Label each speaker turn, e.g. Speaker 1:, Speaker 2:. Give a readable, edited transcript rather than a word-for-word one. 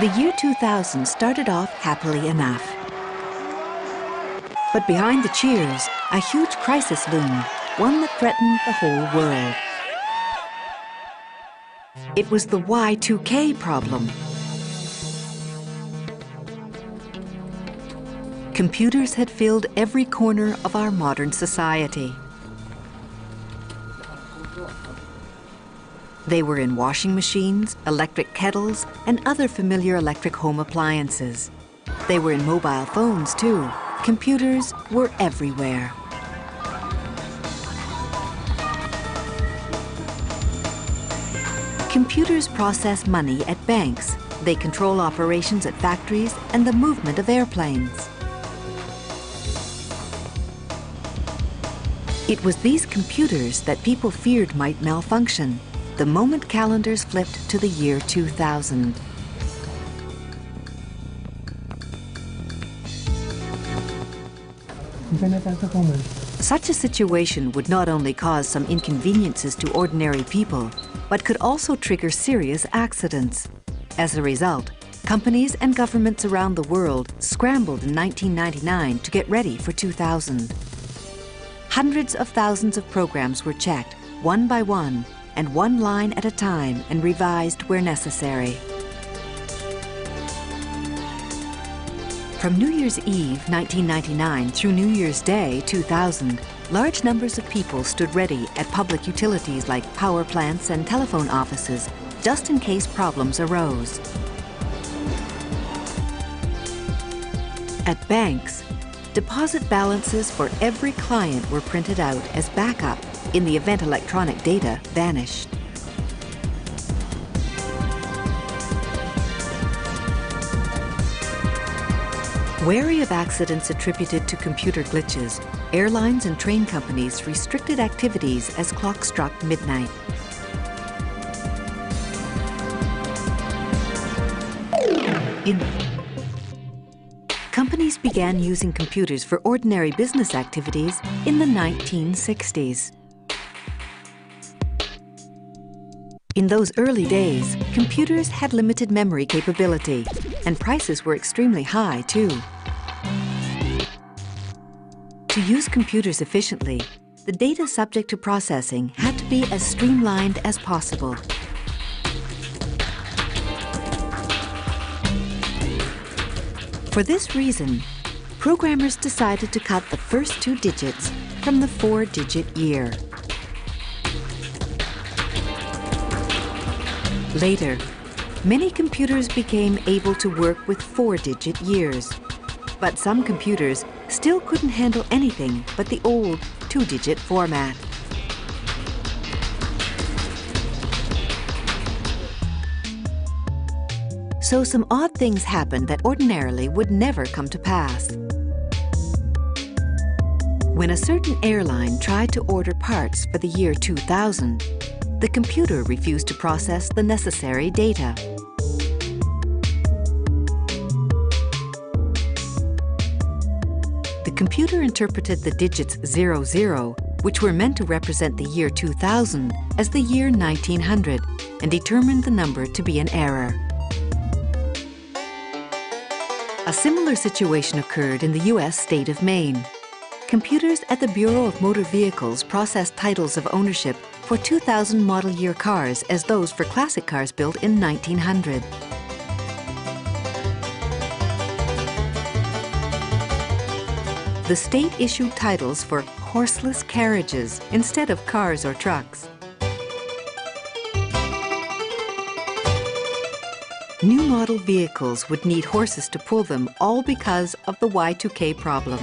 Speaker 1: The year 2000 started off happily enough. But behind the cheers, a huge crisis loomed, one that threatened the whole world. It was the Y2K problem. Computers had filled every corner of our modern society. They were in washing machines, electric kettles, and other familiar electric home appliances. They were in mobile phones, too. Computers were everywhere. Computers process money at banks. They control operations at factories and the movement of airplanes. It was these computers that people feared might malfunction the moment calendars flipped to the year 2000. Such a situation would not only cause some inconveniences to ordinary people, but could also trigger serious accidents. As a result, companies and governments around the world scrambled in 1999 to get ready for 2000. Hundreds of thousands of programs were checked, one by one, and one line at a time, and revised where necessary. From New Year's Eve 1999 through New Year's Day 2000, large numbers of people stood ready at public utilities like power plants and telephone offices, just in case problems arose. At banks, deposit balances for every client were printed out as backup in the event electronic data vanished. Wary of accidents attributed to computer glitches, airlines and train companies restricted activities as clock struck midnight. Companies began using computers for ordinary business activities in the 1960s. In those early days, computers had limited memory capability, and prices were extremely high, too. To use computers efficiently, the data subject to processing had to be as streamlined as possible. For this reason, programmers decided to cut the first two digits from the four-digit year. Later, many computers became able to work with four-digit years, but some computers still couldn't handle anything but the old two-digit format. So some odd things happened that ordinarily would never come to pass. When a certain airline tried to order parts for the year 2000, the computer refused to process the necessary data. The computer interpreted the digits 00, which were meant to represent the year 2000, as the year 1900, and determined the number to be an error. A similar situation occurred in the U.S. state of Maine. Computers at the Bureau of Motor Vehicles processed titles of ownership for 2000 model year cars as those for classic cars built in 1900. The state issued titles for horseless carriages instead of cars or trucks. New model vehicles would need horses to pull them, all because of the Y2K problem.